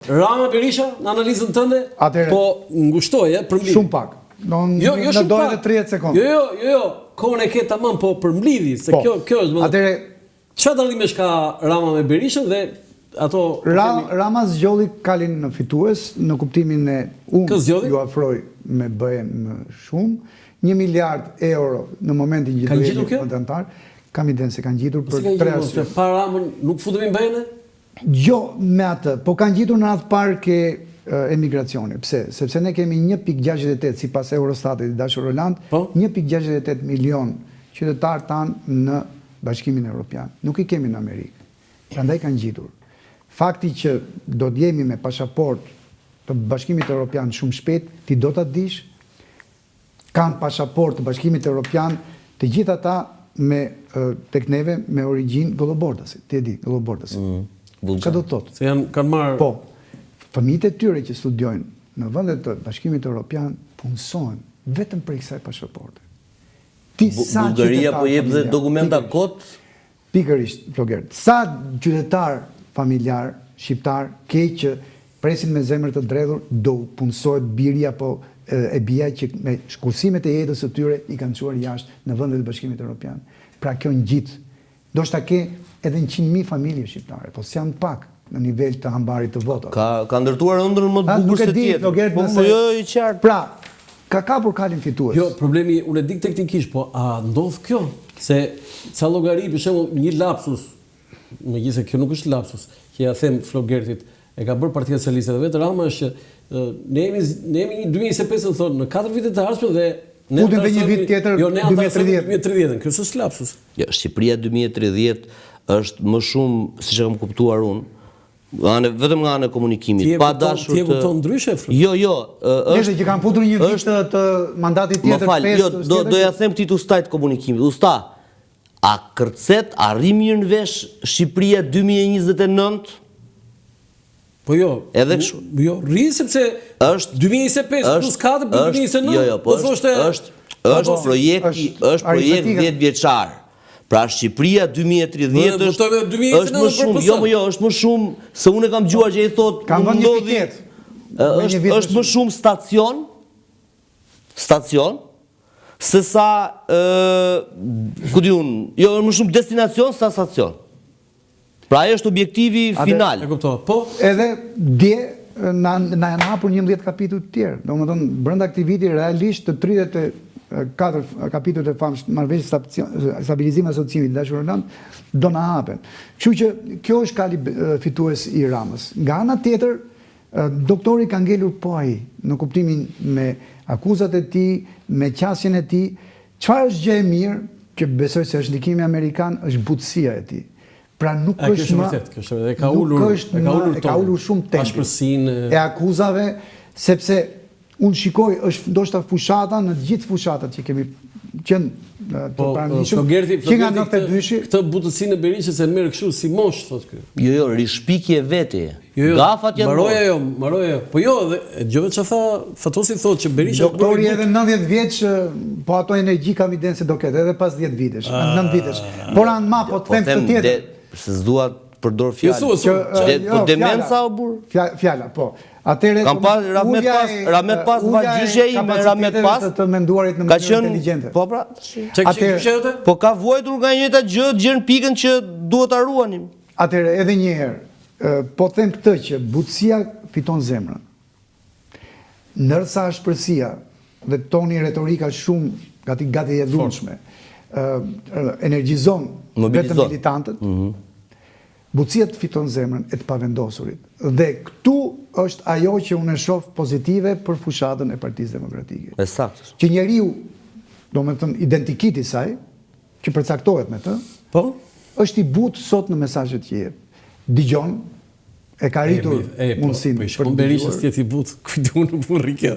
Rama Berisha në analizën tënde, po ngushtoj, përmblidhi. Shumë pak. Në dojë dhe 30 sekundë. Jo, kohën e ke tamam, po përmblidhi, se kjo është më... Çfarë dallimesh ka Rama me Berishën dhe ato... Rama zgjolli Kalin në fitues, në kuptimin e unë ju afroj me bëhem më shumë, 1 miliard euro në momentin që do jeni kontentar, kam idenë se kanë gjitur për 3 arsye. Para Ramën nuk futemi bëjene? Jo me atë, po kanë gjitur në atë parë ke emigracioni. Pse? Sepse ne kemi 1.68 si pas Eurostatit i dashur Roland, 1.68 milion qytetarë tanë në Bashkimin Evropian. Nuk i kemi në Amerikë. Prandaj kanë gjitur. Fakti që do të jemi me pasaport të Bashkimit Evropian shumë shpejt, ti do ta dish, kanë pasaport të Bashkimit Evropian të gjithë ata me tek neve me origjinë gëllobordase. Ti e di, gëllobordase. Çfarë do të thotë? Se kanë marrë... Po, fëmijët e tyre që studiojnë në vendet të Bashkimit Evropian punësojnë vetëm për kësaj pasaporte. Bulgaria po jep dhe dokumenta kot? Pikërisht, Floger. Sa qytetar familjar, shqiptar, ke që presin me zemër të dredhur, do punësohet birja apo e bia që me shkursimet e jetës së tyre i kanë çuar jashtë në vendet e Bashkimit Evropian. Pra kjo ngjit. Do shta ke edhe 100.000 familje shqiptare, po s'janë pak në nivel të hambarit të votave. Ka ndërtuar ëndrrën më të bukur se tjetër. Po jo i qartë. Pra, ka kapur Kalin fitues. Jo, problemi, unë e dik teknikisht, po a ndodh kjo? Se ca llogari, për shembull, një lapsus, megjithëse kjo nuk është lapsus, që ja them Flogertit, e ka bërë Partia Socialiste dhe vetë Rama është që ne jemi një 2025 thonë në 4 vitet të ardhshme dhe Putin dhe një vit tjetër 2030. Kjo është lapsus. Jo, Shqipëria 2030 është më shumë, siç e kam kuptuar unë, vetëm nga anë e komunikimit, pa dashur të... Ti e kupton ndryshe? Jo, është që kanë futur një vit të mandatit tjetër, 5... Jo, do ja them këtij ustajt komunikimit. Usta, a kërcet, a rri mirë në vesh Shqipëria 2029? Po jo, edhe kështu. Jo, rri sepse është 2025 plus 4 plus 2029. Jo, po është projekt 10 vjeçar. Pra Shqipëria 2030 është më shumë se unë e kam dëgjuar që ai thotë është më shumë stacion se sa më shumë destinacion se sa stacion. Pra ai është objektivi final. E kuptoj. Po edhe dje na janë hapur 11 kapitull të tjerë. Domethënë brenda këtij viti realisht të 34 kapitujt e famshëm marrëveshje stabilizimi asociimit dashur Roland do na hapen. Kështu që kjo është Kali fitues i Ramës. Nga ana tjetër, doktori ka ngelur po ai në kuptimin me akuzat e tij, me qasjen e tij. Çfarë është gjë e mirë që besoj se është ndikimi amerikan është butësia e tij. Pra nuk është më ka ulur shumë tempi e akuzave, sepse unë shikoj është ndoshta fushata në gjithë fushatat që kemi qenë të pranishëm, që nga 92-shi... Këtë butësinë e Berishës e merë kështu si mosh, thot kjo. Jo, rishpikje vete. Gafat janë Maroja. Po jo, gjove që tha, Fatosi thot që Berisha... Doktori edhe 90 vjeç, po ato energji kam idenë se do ketë, edhe pas 10 vitesh, 9 vitesh. Por anë ma, po të them këtë tjetër. Se s'dua përdor fjallë. Po demenca o burë? Fjalla, po. Kam pas Ramet Pas, valgjyshja i me Ramet Pas, të menduarit në mënyrë inteligente. Po pra, po ka vojtur nga njëta gjë, gjërën pikën që duhet ta ruanim. Atëre, edhe një herë, po them këtë që butësia fiton zemrën. Ndërsa shpërësia dhe toni retorika shumë gati e dhunshme, energjizon vetëm militantët, butësia të fiton zemrën e të pavendosurit. Dhe këtu është ajo që unë e shoh pozitive për fushatën e Partisë Demokratike. Ësakt. Që njeriu, domethënë identikiti i saj, që përcaktohet me të, është i butë sot në mesazhet që jep. Dëgjon, e ka rritur mundësinë për të Berishës tjetë i butë, kujtu nuk më rrikja.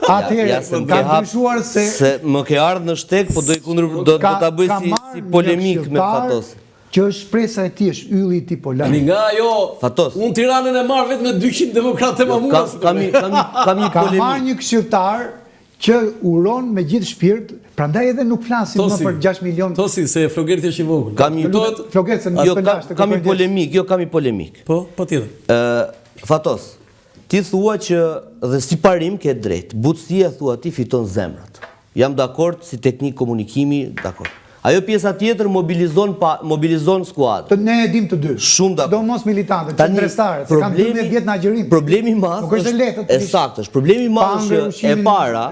Atëherë, ka ndryshuar se... Se më ke ardhë në shtek, po do ta bëj si polemik me Fatos. Që është shpresa e ti, është ylli i ti polar. Nga jo, unë Tiranën e marrë vetë me 200 demokratë e mamunës. Kam një polemik. Ka marrë një këshilltar që uron me gjithë shpirt, prandaj edhe nuk flasim më për 6 milion. Tosi, se Flogerti është i vogël. Kam një polemik, jo kam një polemik. Po tjetër. Fatos, Ti thua që dhe si parim ke drejt, butësia thua ti fiton zemrat. Jam dakord si teknik komunikimi, dakord. Ajo pjesa tjetër mobilizon skuadrë. Ne e dim të dy. Shumë dakord. Do mos militantë, që ndrestarë, se kam 12 vjetë në agjerim. Problemi madh është, problemi madh është e para,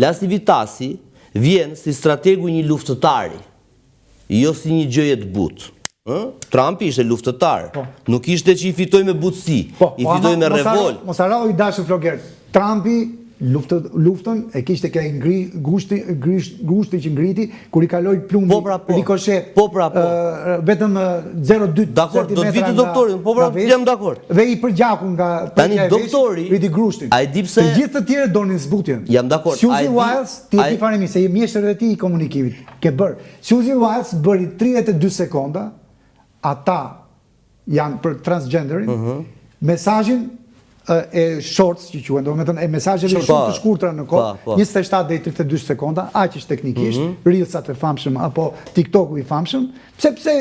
Lasi Vitasi vjen si strategu një luftëtari, jo si një gjëje të butë. Trumpi ishte luftëtar, nuk ishte që i fitoj me butësi, i fitoj me revolt. Mos harroj i dashur Flogert, Trumpi luftën e kishte ke gushti që ngriti, kur i kaloi plumbi, rikoshet, vetëm 0,2 cm. Dakord, do të viti doktorin, jam dakord. Dhe i përgjakun nga tani doktori, riti grushtin. A e di pse? Të gjithë të tjerë donin zbutjen. Jam dakord. Suzy Wiles, ti e di fare mirë se je mjeshtër e ti i komunikimit. Ke bërë. Suzy Wiles bëri 32 sekonda, ata janë për transgenderin, mesazhin e shorts që quhen, do me thënë, e mesazheve shumë të shkurtra në kohë, 27 deri 32 sekonda, aq është teknikisht, Reelsat e famshëm apo TikToku i famshëm, pse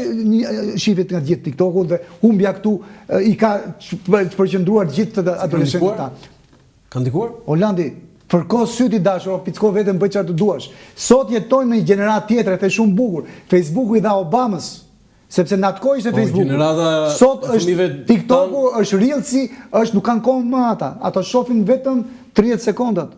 shifet nga gjithë TikToku dhe humbja këtu i ka përqendruar gjithë të adoleshentët ta. Ka ndikuar? Olandi, fërko syti dashur, picko vetëm bëj çfarë të duash. Sot jetojmë në një gjenerat tjetër, e the shumë bukur. Facebooku i dha Obamës, sepse në atë kohë ishte Facebooku. Sot është TikToku, është Reelsi, nuk kanë kohë më ata. Ato shohin vetëm 30 sekondat.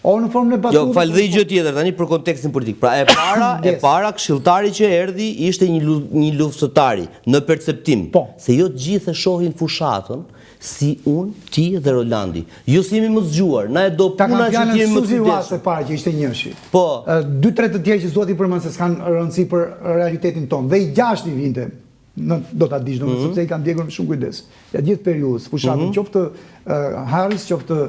O në formën e batutit. Jo, falë dhe i gjë tjetër, tani për kontekstin politik. Pra e para këshilltari që erdhi ishte një luftëtari në perceptim. Se jo të gjithë e shohin fushatën si unë, ti dhe Rolandi. Jo si jemi më zgjuar, na e do puna që ti jemi më të Suzy Wiles e para që ishte njëshi. 2-3 të tjerë që s'duhet i përmend se s'kanë rëndësi për realitetin tonë. Dhe i 6 i vinte, do ta dish domethënë, sepse i kanë ndjekur me shumë kujdes. Ja gjithë periudhës, fushatën qoftë Harris, qoftë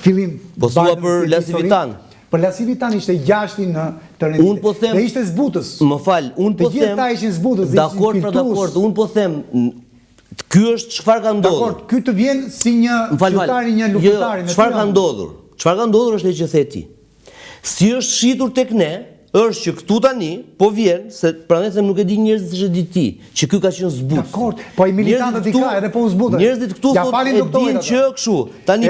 fillim. Po thua për Lasi Vitan. Për Lasi Vitan ishte 6 në terrenin. Dhe ishte zbutës. Më fal, unë po them. Të gjithë ta ishin zbutës, dakord, unë po them. Ky është çfarë ka ndodhur. Dakor, ky të vjen si një qytetari, një luftëtari. Çfarë ka ndodhur? Çfarë ka ndodhur është që the ti. Si është shitur tek ne, është që këtu tani po vjen, se prandaj them nuk e di njerëzit që di ti, që ky ka qenë zbutës. Dakor, po i militantët i ka edhe po u zbutën. Njerëzit këtu thotë e din që kështu. Tani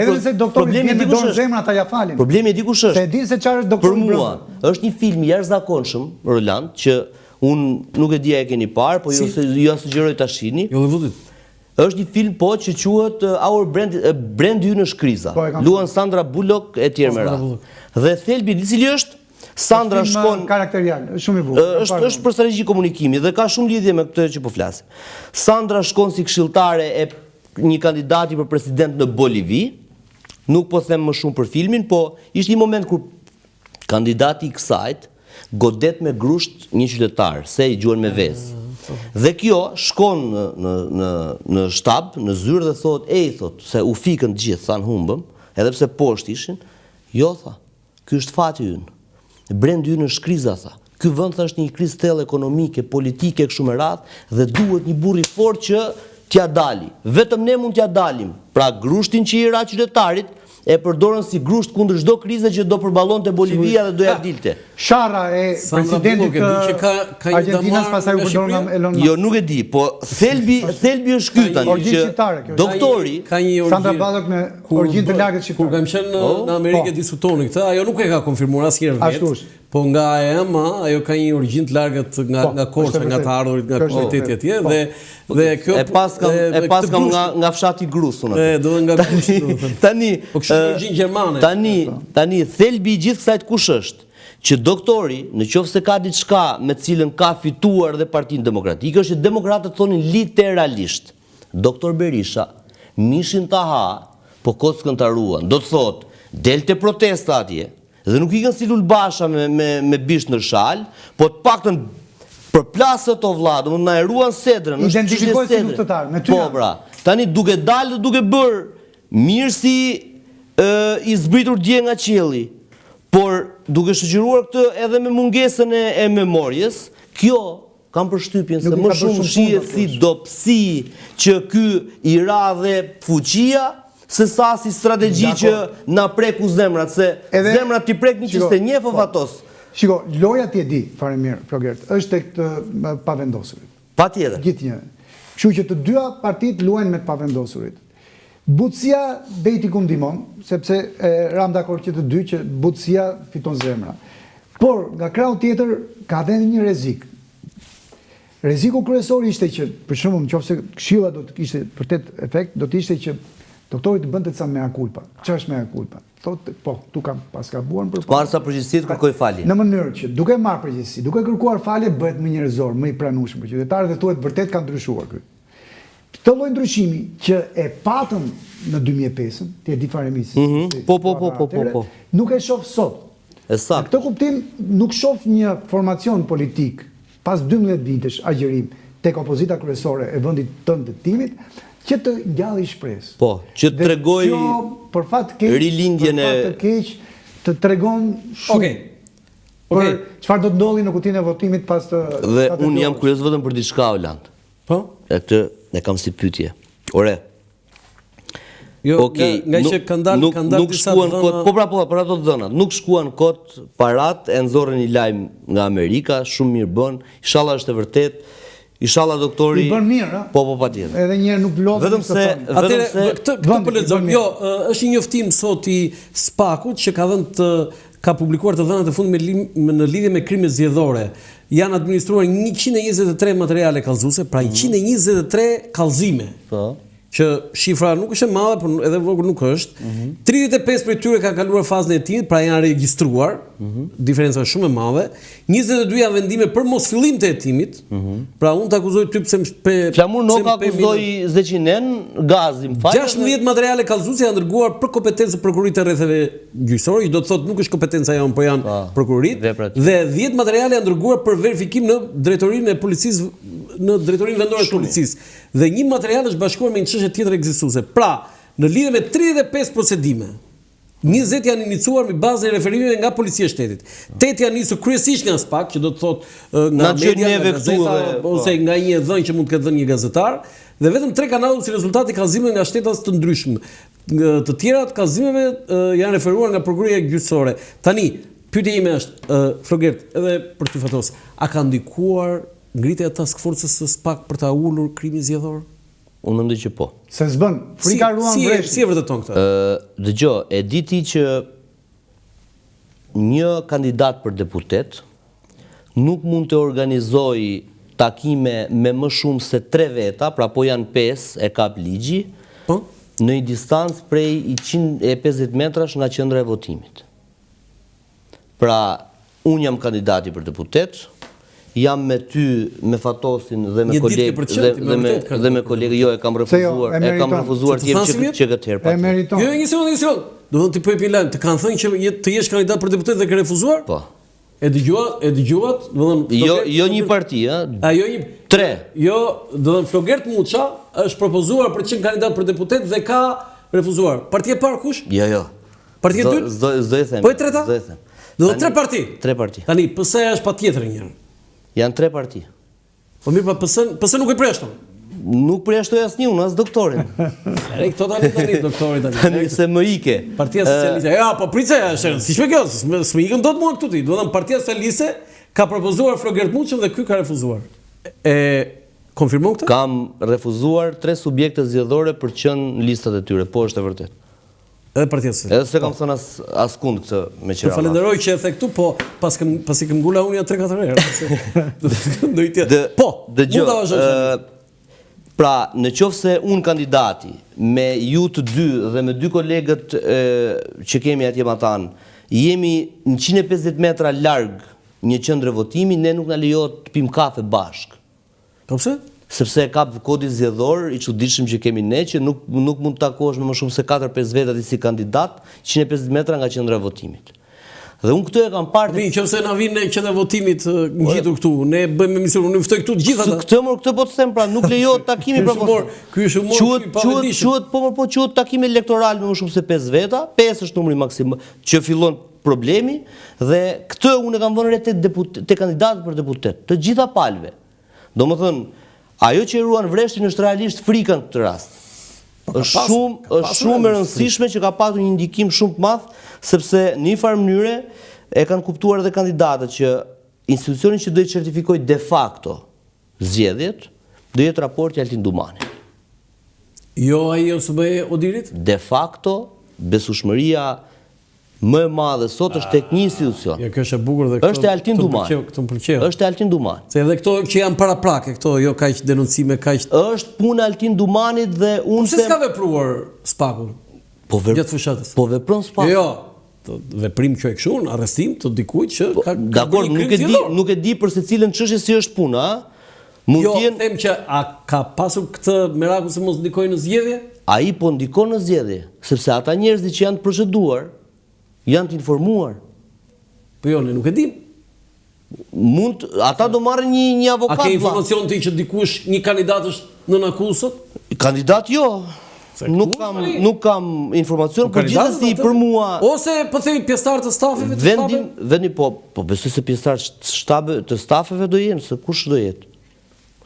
problemi di kush është. Zemra ata ja falin. Problemi di kush është. Se din se çfarë është doktori. Për mua është një film i jashtëzakonshëm, Roland, që unë nuk e di a e keni parë, po ju sugjeroj ta shihni. Jo vëllit. Është një film po që quhet Our Brand ynë është kriza. Luan Sandra Bullock e tjerë me radhë. Dhe thelbi i cili është Sandra shkon karakterial, shumë i bukur. Është për strategji komunikimi dhe ka shumë lidhje me këtë që po flasim. Sandra shkon si këshilltare e një kandidati për president në Bolivi. Nuk po them më shumë për filmin, po ishte një moment kur kandidati i kësajt godet me grusht një qytetar, se i gjuan me vezë. Dhe kjo shkon në shtab, në zyrë dhe thot, se u fikën gjithë, thanë humbëm, edhe pse poshtë ishin, jo, tha, ky është fati ynë, brendi ynë është kriza, tha, ky vend është një krizë thellë ekonomike, politike, kështu me radhë, dhe duhet një burr i fortë që t'ja dali. Vetëm ne mund t'ja dalim. Pra grushtin që i ra qytetarit, e përdorën si grusht kundër çdo krize që do përballonte Bolivia dhe do ja dilte. Sharra e presidentit të Argentinas pasaj u përdorën nga Elon Musk. Jo, nuk e di, po thelbi është ky tani që doktori ka një Sandra Bullock me origjinë të largët shqiptare. Kur kam qenë në Amerikë diskutonin këtë, ajo nuk e ka konfirmuar asnjëherë vetë. Po nga EMA, ajo ka një origjinë të largët nga Korça, nga të ardhurit, nga komuniteti atje dhe kjo e pas kam nga fshati Grusun atë. Do nga Grusi, do të thënë. Po kështu origjinë gjermane. Tani thelbi i gjithë kësaj kush është? Që doktori, nëse ka diçka me cilën ka fituar dhe Partinë Demokratike, është që demokratët thonin literalisht. Doktor Berisha, mishin ta ha, po kockën ta ruan. Do të thotë, delte protesta atje. Dhe nuk ikën si Lulbasha me bisht në shal, po të paktën përplasët o vlla, do na e ruan Sedrën, identifikoj si luftëtar, me ty. Po pra, tani duke dalë dhe duke bërë mirë si i zbritur dje nga qielli, por duke shoqëruar këtë edhe me mungesën e memorjes, kjo kam përshtypjen se më shumë shihet si dobësi që ky i ra dhe fuqia, se sa si strategji që na preku zemrat, se zemrat ti prek një që se njeh fatos. Shiko, loja ti e di, fare mirë, Flogert, është tek të pavendosurit. Patjetër. Gjithnjë. Kështu që të dyja partitë luajnë me të pavendosurit. Butësia dejti ku ndihmon, sepse ram dakord që të dy që butësia fiton zemra. Por nga krau tjetër ka edhe një rrezik. Rreziku kryesor ishte që, për shembull, nëse këshilla do të kishte vërtet efekt, do të ishte që doktori të bënte ca mea culpa. Ç'është mea culpa? Thotë, po, tu kam paskabuar për Parsa përgjegjësia kërkoj falje. Në mënyrë që duke marrë përgjegjësi, duke kërkuar falje bëhet më njerëzor, më i pranueshëm për qytetarët dhe thuhet vërtet ka ndryshuar ky. Këtë lloj ndryshimi që e patëm në 2005, ti e di fare mirë. Po. Nuk e shoh sot. Në këtë kuptim nuk shoh një formacion politik pas 12 vitesh agjerim tek opozita kryesore e vendit tënd të timit që të ngjalli shpresë. Po, që të tregoj për fat keq, rilindjen për fat të keq të tregon shumë. Për çfarë do të ndodhi në kutinë e votimit pas të Dhe unë jam kurioz vetëm për diçka, Oland. Po? E këtë e kam si pyetje. Ore. Jo, nga që kanë dalë disa dhëna. Po për ato dhënat. Nuk shkuan kot parat, e nxorën një lajm nga Amerika, shumë mirë bën. Inshallah është e vërtet. Inshallah doktori i bën mirë, Po patjetër. Edhe një herë nuk lodh. Vetëm se këtë po lexoj. Jo, është një njoftim sot i Spakut që ka publikuar të dhënat e fundit në lidhje me krimet zgjedhore. Janë administruar 123 materiale kallëzuese, pra 123 kallëzime. Po. Që shifra nuk është e madhe, por edhe vogël nuk është. 35 prej tyre kanë kaluar fazën e timit, pra janë regjistruar. Diferenca është shumë e madhe. 22 janë vendime për mos fillim të hetimit. Pra unë të akuzoj ty pse Flamur Noka akuzoi Zeqinen, Gazi, më fal. 16 materiale kallëzuese janë dërguar për kompetencë të prokurorit të rrethave gjyqësore, që do të thotë nuk është kompetenca jonë, por janë prokurorit. Dhe 10 materiale janë dërguar për verifikim në drejtorinë e policisë, në drejtorinë vendore të policisë. Dhe një material është bashkuar me një çështje tjetër ekzistuese. Pra, në lidhje me 35 procedime, 20 janë iniciuar me bazë e referimeve nga Policia e Shtetit. 8 janë nisur kryesisht nga SPAK, që do të thotë nga media, nga gazeta, ose nga një dhënë që mund të ketë dhënë një gazetar, dhe vetëm 3 kanë ardhur si rezultati kallëzimeve nga shtetas të ndryshëm. Të tjerat kallëzimeve janë referuar nga prokuroria gjyqësore. Tani, pyetja ime është, Flogert, edhe për ty fatos, a ka ndikuar ngritja e task force-s së SPAK për ta ulur krimin zgjedhor? Unë mendoj që po. Se s'bën. Frika ruan vreshtin. Si e vërteton këtë? Dëgjoj, e di ti që një kandidat për deputet nuk mund të organizojë takime me më shumë se 3 veta, pra po janë 5 e kap ligji, në një distancë prej 150 metrash nga qendra e votimit. Pra, unë jam kandidati për deputet, jam me ty, me Fatosin dhe me kolegë, jo, e kam refuzuar që këtë herë. E meriton. Jo, një sekundë. Do të po e pilën, të kanë thënë që të jesh kandidat për deputet dhe ke refuzuar? Po. E dëgjuat, do të thonë jo një parti, jo një 3. Jo, do të thonë Flogert Muça është propozuar për të qenë kandidat për deputet dhe ka refuzuar. Partia e parë kush? Jo. Partia e dytë? S'do e them. Po e treta? Do të 3 parti. 3 parti. Tani, PS është patjetër një herë. Janë 3 parti. Po mirë, PS nuk e preshton. Nuk preshtoj asnjë, as doktorin. Këto tani doktorit tani. Tani se më ike. Partia Socialiste. Ja, po price, si shme kjo, s'më ikën dot mua këtu ti. Do të thënë Partia Socialiste ka propozuar Flogert Muçën dhe ky ka refuzuar. E konfirmon këtë? Kam refuzuar 3 subjekte zgjedhore për qenë në listat e tyre, po është e vërtetë. Edhe Partia Socialiste. Edhe se kam thënë askund këtë me qira. Të falenderoj që e the këtu, po pasi këm ngula unë ja 3-4 herë. Po, dëgjoj. Pra, në qoftë se unë kandidati me ju të dy dhe me 2 kolegët që kemi atje më tanë, jemi në 150 metra larg një qendre votimi, ne nuk na lejohet të pim kafe bashk. Po pse? Sepse ka kodi zgjedhor i çuditshëm që kemi ne, që nuk mund të takohesh me më shumë se 4-5 veta ti si kandidat 150 metra nga qendra e votimit. Dhe unë këtë e kam parë. Nëse na vinë në qendrën e votimit ngjitur këtu, ne bëjmë emision, unë ftoj këtu të gjithë ata. Këtë po të them, pra nuk lejohet takimi për humor. Ky është humor i pavetishëm. Quhet takim elektoral me më shumë se 5 veta, 5 është numri maksimum që fillon problemi, dhe këtë unë e kam vënë re te kandidatët për deputet, të gjitha palëve. Domethënë, ajo që i ruan vreshtin është realisht frika në këtë rast. Është shumë e rëndësishme që ka pasur një ndikim shumë të madh, sepse në një farë mënyre e kanë kuptuar edhe kandidatët që institucioni që do të certifikojë de facto zgjedhjet do jetë raporti Altin Dumani. Jo ai OSBE Odirit? De facto, besueshmëria më e madhe sot është tek një institucion. Ja, kjo është e bukur dhe Është e Altin Dumani. Këtë më pëlqeu. Është e Altin Dumani. Se edhe këto që janë para prake, këto jo kaq denoncime, kaq. Është puna e Altin Dumanit dhe unë Pse s'ka vepruar Spaku? Gjatë fushatës. Po vepron Spaku. Jo, veprim që e kështu, arrestim të dikujt që ka dakor, nuk e di për secilën çështje si është puna, mund jo, të jenë. Them që a ka pasur këtë mirakull se mos ndikojë në zgjedhje? Ai po ndikon në zgjedhje, sepse ata njerëzit që janë të proceduar, janë të informuar. Po jo, ne nuk e dim. Ata do marrin një avokat. A ke informacion ti që dikush një kandidat është nën akuzë sot? Kandidat jo. Nuk kam informacion, por gjithsesi për mua. Ose po themi pjesëtar të stafeve të shtabeve? Vendi po besoj se pjesëtar të stafeve do jenë, se kush do jetë?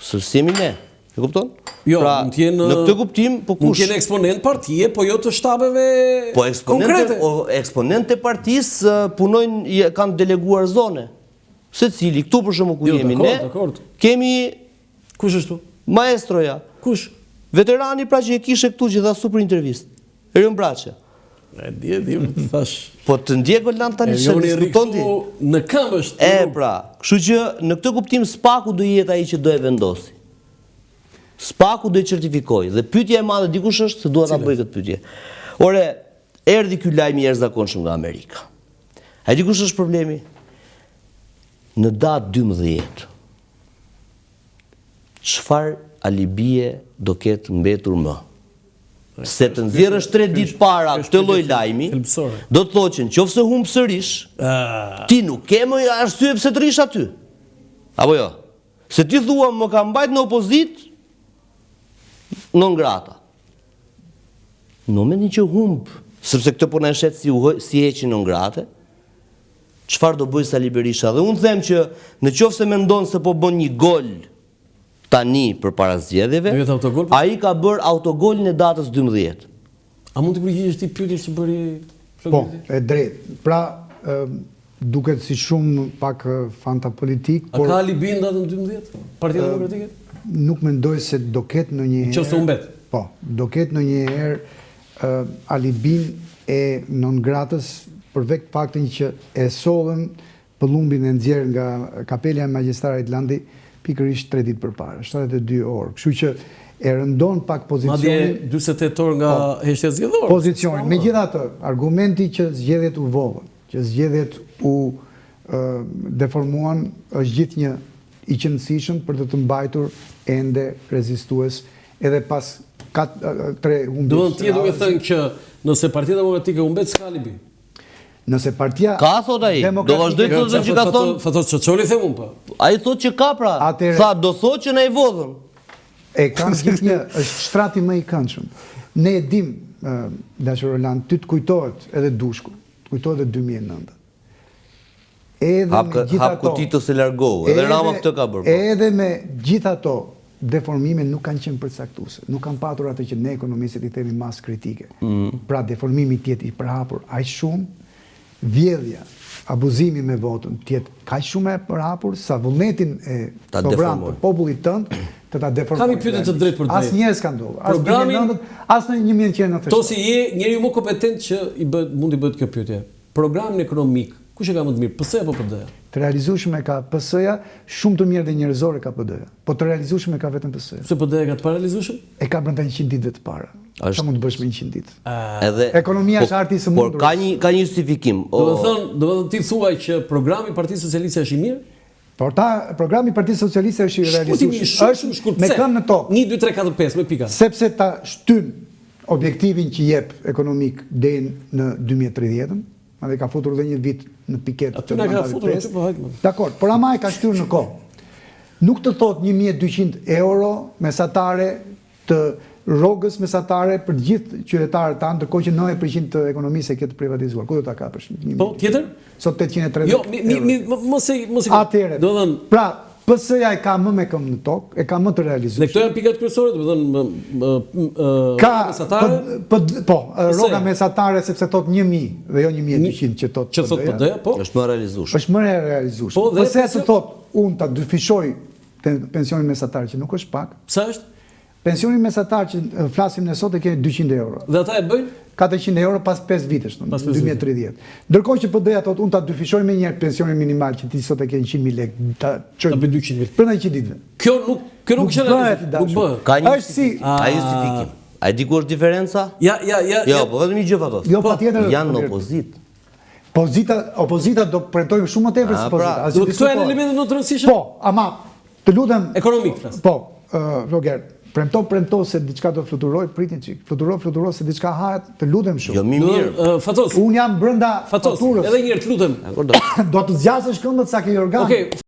Se si jemi ne. E kupton? Jo, pra, mund të jenë në këtë kuptim, po kush? Mund të jenë eksponent partie, po jo të shtabeve konkrete. Po eksponentë e partisë punojnë, kanë deleguar zone. Secili këtu për shembull ku jemi ne, kemi kush është këtu? Maestroja. Kush? Veterani pra që e kishe këtu që dha super intervistë. Erion Braçe. E di, thash. Po të ndjeko lan tani çfarë diskuton ti? Në këmbë është. Pra, kështu që në këtë kuptim Spaku do jetë ai që do e vendosi. Spaku do e certifikoj dhe pyetja e madhe dikush është se dua ta bëj këtë pyetje. Ore, erdhi ky lajm i jashtëzakonshëm nga Amerika. A dikush është problemi? Në datë 12. Çfarë alibie do ketë mbetur më? Se të nxjerrësh 3 ditë para këtë lloj lajmi, do të thotë që nëse humb sërish, ti nuk ke më arsye pse të rish aty. Apo jo? Se ti thua më ka mbajt në opozitë non grata. Në momentin që humb, sepse këtë po na shet si heqin non grate, çfarë do bëj Sali Berisha? Dhe unë them që nëse mendon se po bën një gol tani përpara zgjedhjeve, ai ka bërë autogolin e datës 12. A mund të përgjigjesh ti pyetjes që bëri? Po, e drejtë. Pra, duket si shumë pak fanta politik, por ka alibi në datën 12? Partia Demokratike? Nuk mendoj se do ketë ndonjëherë. Nëse u mbet. Po, do ketë ndonjëherë alibin e non gratës për vetë faktin që e sollën pëllumbin e nxjerr nga Kapela e Magjistrarit Landi pikërisht 3 ditë përpara, 72 orë. Kështu që e rëndon pak pozicionin. Madje 48 orë nga heqja zgjedhore. Pozicionin. Megjithatë, argumenti që zgjedhjet u vollën, që zgjedhjet u deformuan, është gjithnjë i qëndësishëm për të mbajtur ende rezistues edhe pas 3 humbjes. Do të thotë duke thënë që nëse Partia Demokratike u mbet s'ka alibi. Nëse partia ka thot ai, do vazhdoj të thotë që ka thonë. Thotë Çoçoli them unë po. Ai thotë që ka pra. Tha do thotë që na i vodhën. E kanë gjithnjë, është shtrati më i këndshëm. Ne e dim, dashur Roland, ty të kujtohet edhe Dushku, të kujtohet edhe 2009. Hap kutito se largohu, edhe Rama këtë ka bërë. Edhe me gjithë ato deformime nuk kanë qenë përcaktuese, nuk kanë patur atë që ne ekonomistët i themi masë kritike. Pra deformimi tjetë i përhapur aq shumë, vjedhja, abuzimi me votën tjetë kaq shumë e përhapur sa vullnetin e sovran të popullit tënd të ta deformojë. Kam i pyetje të drejtë për drejtë. Asnjëherë s'ka ndodhur. As 2009, as në 1990. To si je njeriu më kompetent që mund i bëhet kjo pyetje. Programin ekonomik, kush e ka më të mirë, PS-ja apo PD-ja? Të realizueshme ka PS-ja, shumë të mirë dhe njerëzore ka PD-ja. Po të realizueshme ka vetëm PS-ja. Pse PD-ja ka të parealizueshëm? E ka brenda 100 ditëve të para. Çfarë mund të bësh me 100 ditë? Edhe ekonomia është arti i së mundur. Por ka një justifikim. Do të thonë ti thuaj që programi i Partisë Socialiste është i mirë? Por programi i Partisë Socialiste është i realizueshëm. Është me këmbë në tokë. 1 2 3 4 5 me pika. Sepse ta shtyn objektivin që jep ekonomik deri në 2030-ën, madje ka futur edhe një vit në piket. Aty na ka futur aty po hajmë. Dakor, por ama e ka shtyrë në kohë. Nuk të thot 1200 euro mesatare të rrogës mesatare për gjithë qytetarët tanë, ndërkohë që 90% të ekonomisë e ketë privatizuar. Ku do ta kapësh? Po, tjetër? Sot 830. Jo, mos e. Atëherë. Do të thënë, pra, PS-ja e ka më me këmbë në tokë, e ka më të realizuar. Dhe këto janë pikat kryesore, do të thënë ka mesatare? Po, rroga mesatare sepse thot 1000 dhe jo 1200 që thot. Që thot PD, po. Është më realizueshëm. Është më realizueshëm. Po, PS-ja thot, unë ta dyfishoj pensionin mesatar që nuk është pak. Sa është? Pensioni mesatar që flasim ne sot e kemi 200 euro. Dhe ata e bëjnë? 400 euro pas 5 vitesh, në 2030. Ndërkohë që PD-ja thotë unë ta dyfishoj me njëherë pensionin minimal që ti sot e ke 100.000 lekë, ta çoj 200.000. Brenda 100 ditëve. Kjo nuk bëhet, nuk bëhet. Ka një Është si ka justifikim. A e di ku është diferenca? Ja. Jo, po vetëm një gjë fatos. Jo, patjetër. Janë në opozitë. Opozita do premtojë shumë më tepër se opozita. Do këto janë elementet më të rëndësishme? Po, ama të lutem ekonomik flas. Po, Roger, premto se diçka do fluturoj, pritin çik. Fluturo se diçka hahet, të lutem shumë. Jo, mirë. Fatos. Un jam brenda faturës. Fatos, edhe një herë të lutem. Do të zgjasësh këmbët sa ke organ. Okej.